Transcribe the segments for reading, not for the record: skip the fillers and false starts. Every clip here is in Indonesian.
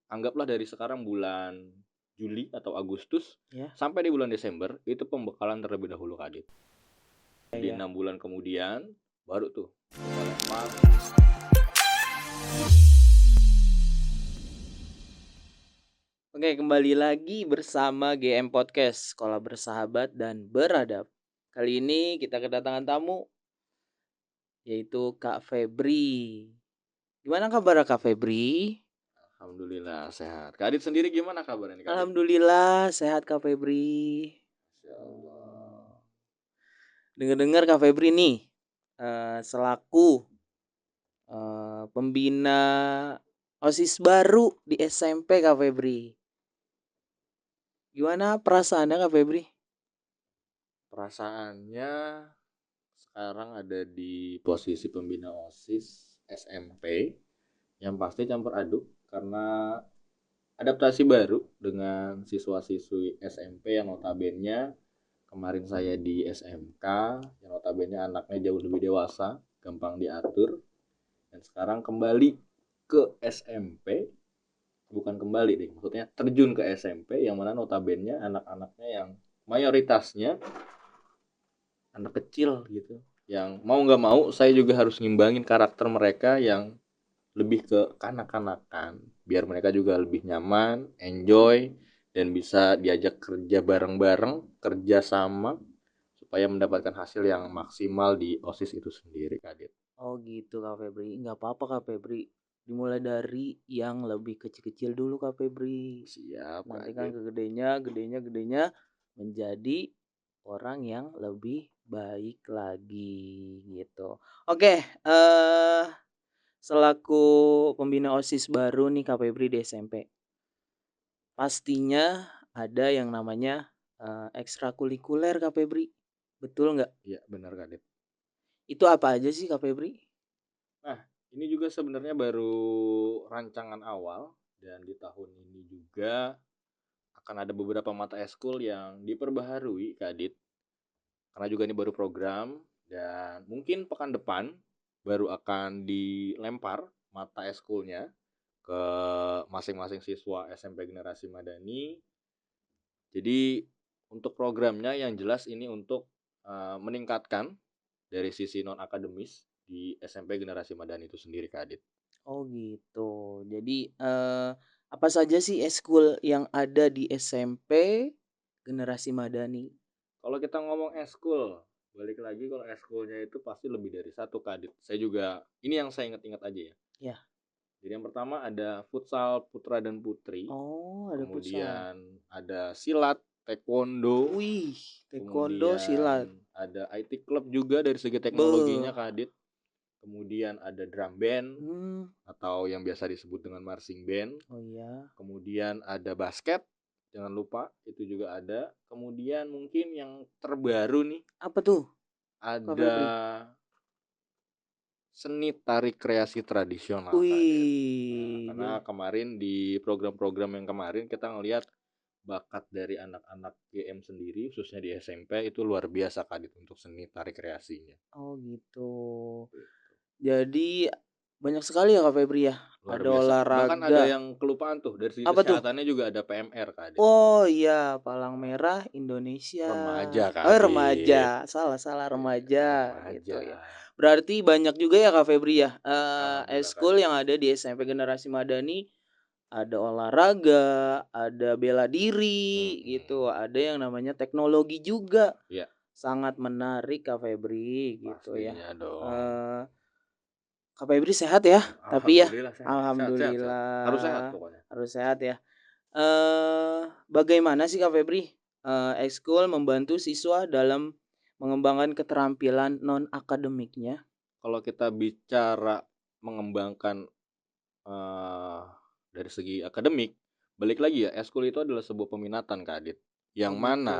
anggaplah dari sekarang bulan Juli atau Agustus Ya, sampai di bulan Desember itu pembekalan terlebih dahulu, Kak Adit. Jadi ya. 6 bulan kemudian baru tuh kita lempar. Oke, kembali lagi bersama GM Podcast, Sekolah Bersahabat dan Beradab. Kali ini kita kedatangan tamu, yaitu Kak Febri. Gimana kabar Kak Febri? Alhamdulillah sehat. Kak Adit sendiri gimana kabarnya nih, Kak Adit? Alhamdulillah sehat Kak Febri. Masya Allah. Dengar-dengar Kak Febri nih, selaku pembina OSIS baru di SMP Kak Febri. Gimana perasaannya Kak Febri? Perasaannya sekarang ada di posisi pembina OSIS SMP yang pasti campur aduk karena adaptasi baru dengan siswa-siswi SMP yang notabene kemarin saya di SMK yang notabene anaknya jauh lebih dewasa, gampang diatur, dan sekarang kembali ke SMP, bukan kembali deh, maksudnya terjun ke SMP yang mana notabene anak-anaknya yang mayoritasnya anak kecil gitu, yang mau nggak mau saya juga harus ngimbangin karakter mereka yang lebih ke kanak-kanakan biar mereka juga lebih nyaman, enjoy, dan bisa diajak kerja bareng-bareng, kerja sama supaya mendapatkan hasil yang maksimal di OSIS itu sendiri, Kak Dit. Oh gitu Kak Febri, nggak apa-apa Kak Febri. Dimulai dari yang lebih kecil-kecil dulu Kak Febri. Siap, Kak Nanti kan Dit. ke gedenya menjadi orang yang lebih baik lagi gitu. Oke, selaku pembina OSIS baru nih Kak Febri di SMP. Pastinya ada yang namanya ekstrakurikuler Kak Febri. Betul nggak? Iya, benar, Kak Dit. Itu apa aja sih Kak Febri? Nah, ini juga sebenarnya baru rancangan awal dan di tahun ini juga akan ada beberapa mata eskul yang diperbaharui, Kak Dit. Karena juga ini baru program dan mungkin pekan depan baru akan dilempar mata eskulnya ke masing-masing siswa SMP Generasi Madani. Jadi untuk programnya yang jelas ini untuk meningkatkan dari sisi non akademis di SMP Generasi Madani itu sendiri, Kak Adit. Oh gitu. Jadi, apa saja sih eskul yang ada di SMP Generasi Madani? Kalau kita ngomong eskul, balik lagi kalau eskulnya itu pasti lebih dari satu, Kak Adit. Saya juga ini yang saya ingat-ingat aja ya. Ya. Jadi yang pertama ada futsal putra dan putri, Oh, ada futsal. kemudian ada silat, taekwondo, Wih, taekwondo, silat. kemudian ada IT club juga dari segi Beuh. teknologinya, Kak Adit. Kemudian ada drum band Hmm. atau yang biasa disebut dengan marching band. Oh iya. Kemudian ada basket, jangan lupa itu juga ada. Kemudian mungkin yang terbaru nih Apa tuh, Kak ada Febri? seni tari kreasi tradisional, Kak Dit. Nah, Wih, karena kemarin di program-program yang kemarin kita ngelihat bakat dari anak-anak GM sendiri khususnya di SMP itu luar biasa, Kak Dit, untuk seni tari kreasinya. oh gitu. Gitu. Jadi banyak sekali ya Kak Febri ya? Luar Ada biasa. Bahkan ada olahraga. yang kelupaan tuh dari segi Apa tuh? kesehatannya juga ada PMR, Kak Dit. Oh iya, Palang Merah Indonesia. Remaja, Kak Oh Dit. remaja, salah Iya, remaja remaja. gitu ya. Berarti banyak juga ya Kak Febri ya, Alhamdulillah, Kak eskul Dit. yang ada di SMP Generasi Madani, ada olahraga, ada bela diri gitu, Mm-mm. ada yang namanya teknologi juga. Ya, Sangat menarik Kak Febri gitu ya. pastinya dong. Eee, Kak Febri sehat ya? Tapi ya? Alhamdulillah sehat. Sehat, sehat, sehat. Harus sehat Alhamdulillah, pokoknya. harus sehat ya. Bagaimana sih Kak Febri, ekskul membantu siswa dalam mengembangkan keterampilan non-akademiknya? Kalau kita bicara mengembangkan eh, dari segi akademik, balik lagi ya, eskul itu adalah sebuah peminatan, Kak Adit. Oh Yang gitu. mana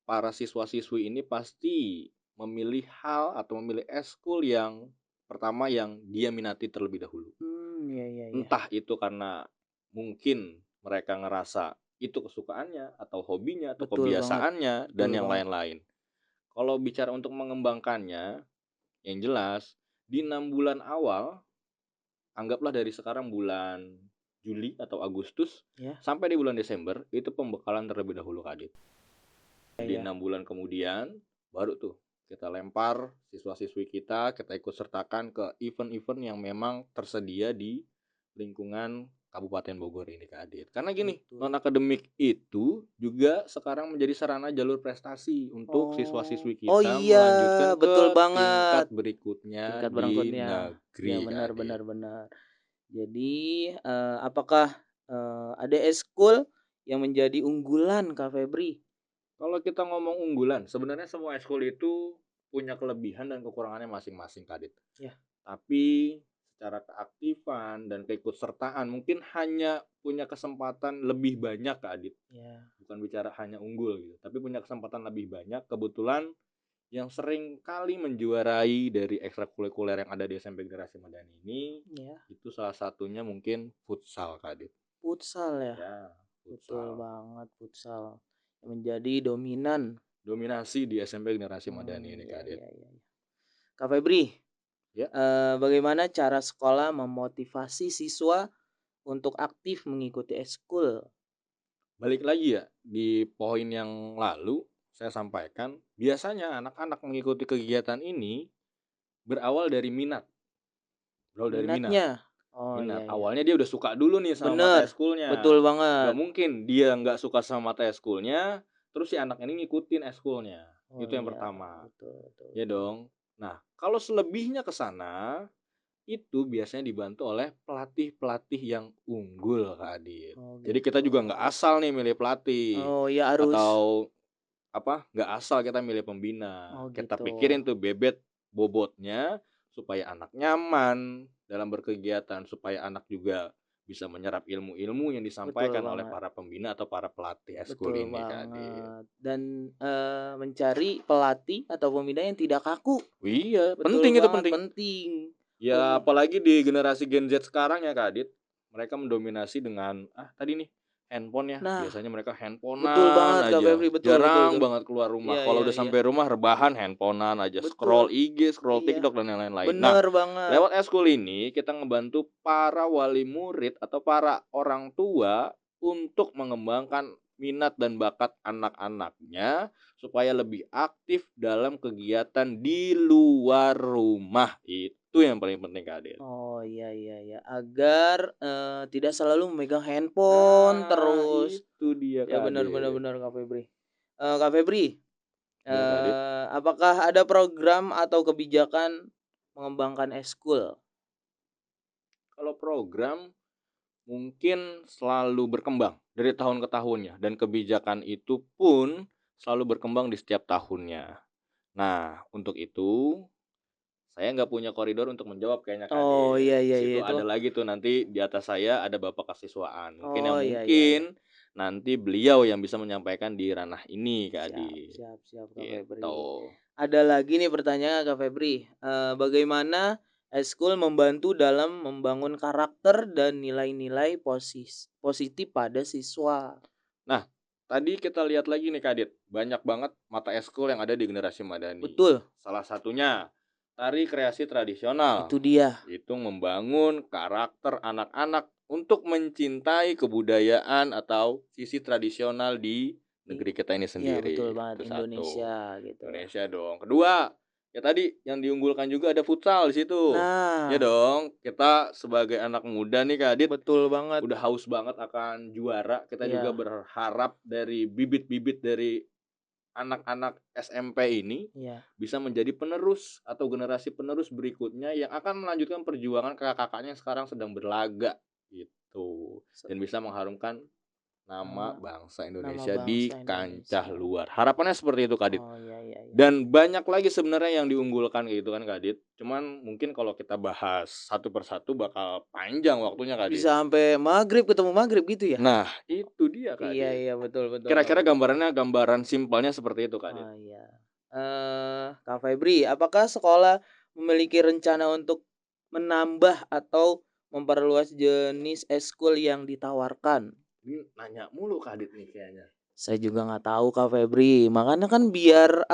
para siswa-siswi ini pasti memilih hal atau memilih eskul yang pertama yang dia minati terlebih dahulu. Iya iya iya. Entah itu karena mungkin mereka ngerasa itu kesukaannya atau hobinya atau Betul banget kebiasaannya dan betul yang banget. lain-lain. Kalau bicara untuk mengembangkannya, yang jelas di 6 bulan awal, anggaplah dari sekarang bulan Juli atau Agustus Ya. sampai di bulan Desember itu pembekalan terlebih dahulu Kak Adit. Jadi Ya. 6 bulan kemudian baru tuh kita lempar siswa-siswi kita ikut sertakan ke event-event yang memang tersedia di lingkungan Kabupaten Bogor ini Kak Adit. Karena gini, Betul. non akademik itu juga sekarang menjadi sarana jalur prestasi untuk siswa-siswi Oh kita iya, melanjutkan betul ke tingkat banget. berikutnya Tingkat di berikutnya. negeri Ya Kak benar Adit. benar benar. Jadi apakah ada eskul yang menjadi unggulan Kak Febri? Kalau kita ngomong unggulan, sebenarnya semua eskul itu punya kelebihan dan kekurangannya masing-masing Kak Adit. Ya. Tapi secara keaktifan dan keikutsertaan mungkin hanya punya kesempatan lebih banyak Kak Adit. Ya. Bukan bicara hanya unggul gitu, tapi punya kesempatan lebih banyak. Kebetulan yang sering kali menjuarai dari ekstrakurikuler yang ada di SMP Generasi Madani ini, Ya. itu salah satunya mungkin futsal Kak Adit. Futsal ya. Ya, Betul futsal. banget futsal. Menjadi Dominasi di SMP Generasi Madani ini ya, Kak Adit. ya. Kak Febri, Ya. bagaimana cara sekolah memotivasi siswa untuk aktif mengikuti eskul? Balik lagi ya, di poin yang lalu saya sampaikan, biasanya anak-anak mengikuti kegiatan ini berawal dari minat. Berawal dari minat. Minatnya? Oh Minat. iya ya. Awalnya dia udah suka dulu nih sama mata Bener, eskulnya. betul Nggak banget. mungkin dia nggak suka sama mata eskulnya, terus si anak ini ngikutin eskulnya. Oh Itu yang iya, pertama. betul betul. Ya dong. Nah, kalau selebihnya ke sana, itu biasanya dibantu oleh pelatih-pelatih yang unggul Kak Adit. Oh Jadi kita gitu. juga nggak asal nih milih pelatih. Oh ya harus. Atau nggak asal kita milih pembina. Oh Kita gitu. pikirin tuh bebet bobotnya supaya anak nyaman dalam berkegiatan, supaya anak juga bisa menyerap ilmu-ilmu yang Betul disampaikan oleh banget. para pembina atau para pelatih eskul Betul ini Kak Adit. banget. Dan mencari pelatih atau pembina yang tidak kaku. Iya, Betul penting itu banget, penting. penting. Ya apalagi di generasi Gen Z sekarang ya Kak Adit, mereka mendominasi dengan tadi nih handphone ya. Nah, Biasanya mereka betul handphonean banget Kak aja. Febri, betul betul Jarang betul. banget keluar rumah. Iya Kalau iya udah iya. sampai rumah rebahan handphonean aja, scroll Betul. IG, scroll Iya. TikTok dan yang lain-lain. Nah, Bener banget. lewat eskul ini kita ngebantu para wali murid atau para orang tua untuk mengembangkan minat dan bakat anak-anaknya supaya lebih aktif dalam kegiatan di luar rumah. Itu yang paling penting Kak Adit. Oh iya iya iya. Agar tidak selalu memegang handphone Nah, terus. itu dia Ya Kak benar benar Adit. benar Kak Febri. Kak Febri, Iya Kak Adit. apakah ada program atau kebijakan mengembangkan eskul? Kalau program mungkin selalu berkembang dari tahun ke tahunnya dan kebijakan itu pun selalu berkembang di setiap tahunnya. Nah, untuk itu saya nggak punya koridor untuk menjawab kayaknya Kak Oh Adit. iya Di iya iya situ itu. ada lagi tuh nanti di atas saya ada Bapak Kasiswaan. Mungkin yang Oh iya iya iya. mungkin nanti beliau yang bisa menyampaikan di ranah ini Kak Siap Adit. siap siap Kak Gitu. Febri. Ada lagi nih pertanyaan Kak Febri. Bagaimana eskul membantu dalam membangun karakter dan nilai-nilai positif pada siswa? Nah, tadi kita lihat lagi nih Kak Adit, banyak banget mata eskul yang ada di Generasi Madani. Betul, Salah satunya tari kreasi tradisional. itu dia. Itu membangun karakter anak-anak untuk mencintai kebudayaan atau sisi tradisional di I- negeri kita ini Iya betul sendiri. banget Itu satu. Indonesia gitu. Indonesia dong. Kedua, ya tadi yang diunggulkan juga ada futsal di situ. Ya Nah, dong, kita sebagai anak muda nih Kak Adit, betul banget. udah haus banget akan juara. Kita juga Iya, berharap dari bibit-bibit dari anak-anak SMP ini iya. bisa menjadi penerus atau generasi penerus berikutnya yang akan melanjutkan perjuangan kakak-kakaknya yang sekarang sedang berlaga gitu Se- dan bisa mengharumkan nama Nama bangsa nama Indonesia di bangsa kancah Indonesia. luar. Harapannya seperti itu Kak Adit. Oh iya iya iya. Dan banyak lagi sebenarnya yang diunggulkan gitu kan Kak Adit. Cuman mungkin kalau kita bahas satu persatu bakal panjang waktunya Kak Adit. Bisa sampai maghrib ketemu maghrib gitu ya? Nah, itu dia Kak Iya Adit. iya betul betul Kak Kira-kira Febri. gambaran simpelnya seperti itu Kak Adit. Oh iya. Kak Febri, apakah sekolah memiliki rencana untuk menambah atau memperluas jenis eskul yang ditawarkan? Ini nanya mulu Kak Adit nih kayaknya. Saya juga nggak tahu Kak Febri. Makanya kan biar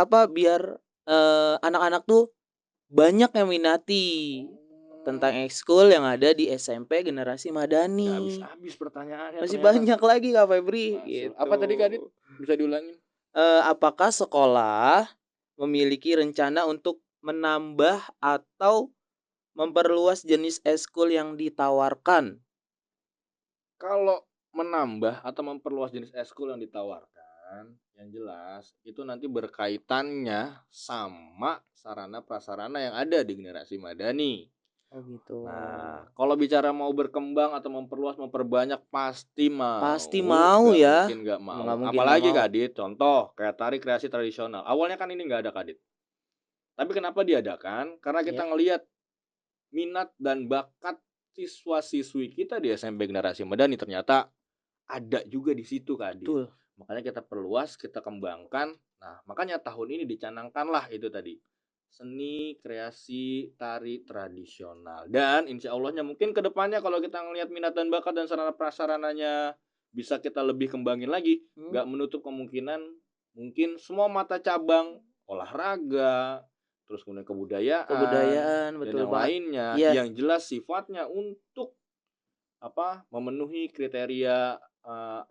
anak-anak tuh banyak yang minati. tentang ekskul yang ada di SMP Generasi Nggak Madani. habis-habis pertanyaannya Masih ternyata. banyak lagi Kak Febri Masuk. gitu. Apa tadi Kak Adit? Bisa diulangin? Apakah sekolah memiliki rencana untuk menambah atau memperluas jenis ekskul yang ditawarkan? Kalau menambah atau memperluas jenis ekskul yang ditawarkan, yang jelas itu nanti berkaitannya sama sarana prasarana yang ada di Generasi Madani. Oh gitu. Nah, kalau bicara mau berkembang atau memperluas, memperbanyak pasti mau. Pasti mau Nggak ya. mungkin nggak mau. Nggak mungkin Apalagi nggak mau. Kak Adit, contoh kayak tari kreasi tradisional. Awalnya kan ini nggak ada Kak Adit. Tapi kenapa diadakan? Karena kita Ya. ngelihat minat dan bakat siswa-siswi kita di SMP Generasi Madani ternyata ada juga di situ Kak Adit. Betul. Makanya kita perluas, kita kembangkan. Nah, makanya tahun ini dicanangkanlah itu tadi. Seni, kreasi, tari tradisional. Dan insya Allahnya mungkin ke depannya kalau kita ngelihat minat dan bakat dan sarana prasarananya bisa kita lebih kembangin lagi, nggak menutup kemungkinan mungkin semua mata cabang olahraga, terus kemudian kebudayaan, Kebudayaan, dan betul yang banget. lainnya Iya. yang jelas sifatnya untuk memenuhi kriteria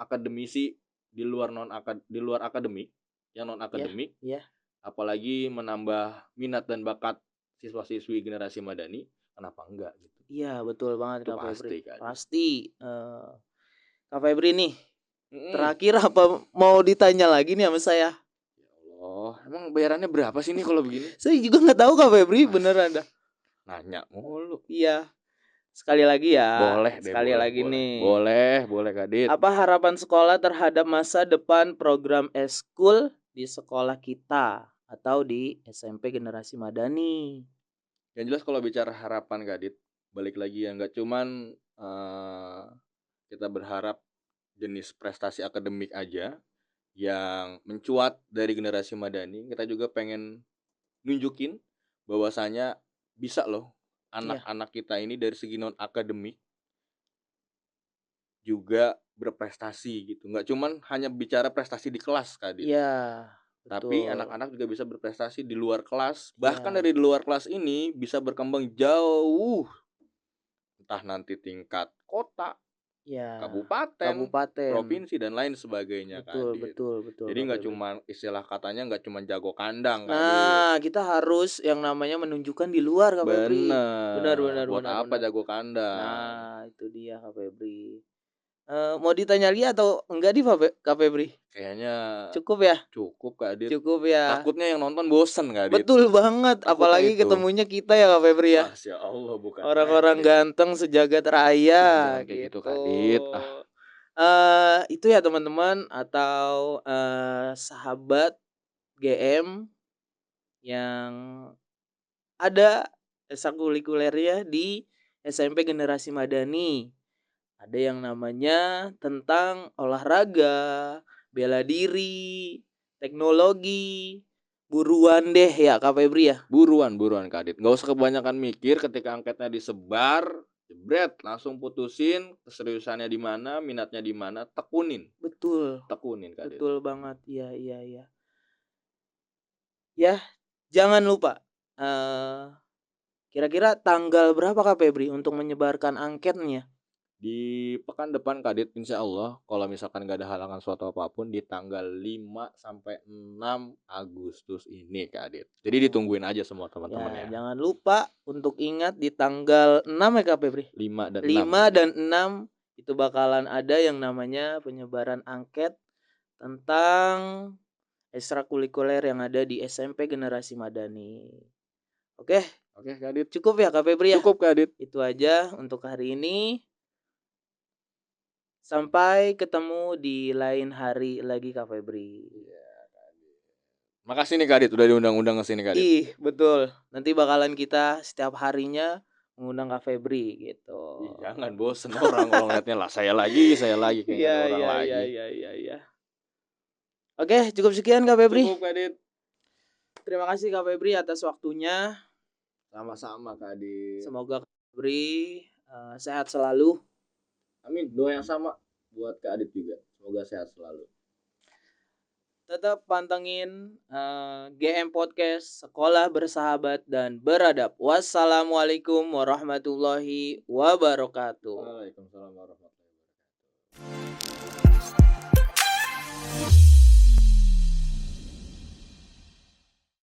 akademisi di luar akademik, yang non akademik, Iya. apalagi menambah minat dan bakat siswa-siswi Generasi Madani, kenapa enggak gitu. Iya, betul banget Itu Kak Febri. pasti Kak. Pasti. Kak Febri nih, Mm-mm. terakhir apa mau ditanya lagi nih sama saya? Ya Allah, emang bayarannya berapa sih nih kalau begini? Saya juga nggak tahu Kak Febri, beneran dah. Nanya mulu. Iya. Sekali lagi ya. Boleh deh, Sekali boleh, lagi boleh. nih. Boleh Kak Dit. Apa harapan sekolah terhadap masa depan program ekskul di sekolah kita atau di SMP Generasi Madani? Yang jelas kalau bicara harapan Kak Dit, balik lagi ya, nggak cuman kita berharap jenis prestasi akademik aja yang mencuat dari Generasi Madani, kita juga pengen nunjukin bahwasanya bisa loh anak-anak kita ini dari segi non akademik juga berprestasi gitu. Nggak cuman hanya bicara prestasi di kelas Kak Dit. Iya, Tapi betul. anak-anak juga bisa berprestasi di luar kelas. Iya. Bahkan dari luar kelas ini bisa berkembang jauh. Entah nanti tingkat kota, Ya, kabupaten, provinsi dan lain sebagainya Kak Dit. betul Jadi Kak nggak Febri. cuma istilah katanya nggak cuma jago kandang Kak Dit. Nah, kita harus yang namanya menunjukkan di luar Kak Febri. Bener. Buat apa jago kandang? Nah, itu dia Kak Febri. Mau ditanya lagi atau enggak nih Kak Febri? Kayaknya Cukup ya? cukup Kak Dit. Cukup ya. Takutnya yang nonton bosen Kak Dit. Betul banget, Takutnya apalagi itu. ketemunya kita ya Kak Febri ya. Masya Allah, bukan Orang-orang main, ganteng sejagat raya jangan kayak gitu gitu. Kak Dit. Itu ya teman-teman atau sahabat GM yang ada ekstrakurikulernya di SMP Generasi Madani. Ada yang namanya tentang olahraga, bela diri, teknologi, buruan deh ya Kak Febri ya. Buruan Kak Dit. Nggak usah kebanyakan mikir ketika angketnya disebar, jebret, langsung putusin keseriusannya di mana, minatnya di mana, tekunin Betul Kak Dit. Betul banget. Iya. Ya, jangan lupa kira-kira tanggal berapa Kak Febri untuk menyebarkan angketnya? Di pekan depan Kak Dit, insya Allah kalau misalkan nggak ada halangan suatu apapun di tanggal 5 sampai 6 Agustus ini Kak Dit. Jadi ditungguin aja semua teman-teman ya. Jangan lupa untuk ingat di tanggal 6 ya Kak Febri. 5 dan 5 6. dan 6 itu bakalan ada yang namanya penyebaran angket tentang ekstrakurikuler yang ada di SMP Generasi Madani. Oke Kak Dit. Cukup ya Kak Febri ya? Cukup Kak Dit. Itu aja untuk hari ini. Sampai ketemu di lain hari lagi Kak Febri. Makasih nih Kak Dit udah diundang-undang ke sini Kak Dit. Betul. Nanti bakalan kita setiap harinya mengundang Kak Febri gitu. Jangan bosen orang kalau ngeliatnya lah saya lagi kayak orang lagi. Iya. Oke, cukup sekian Kak Febri. Cukup Kak Dit. Terima kasih Kak Febri atas waktunya. Sama-sama Kak Dit. Semoga Kak Febri sehat selalu. Amin. Doa yang sama buat Kak Adit juga. Semoga sehat selalu. Tetap pantengin GM Podcast, Sekolah Bersahabat dan Beradab. Wassalamualaikum warahmatullahi wabarakatuh. Waalaikumsalam warahmatullahi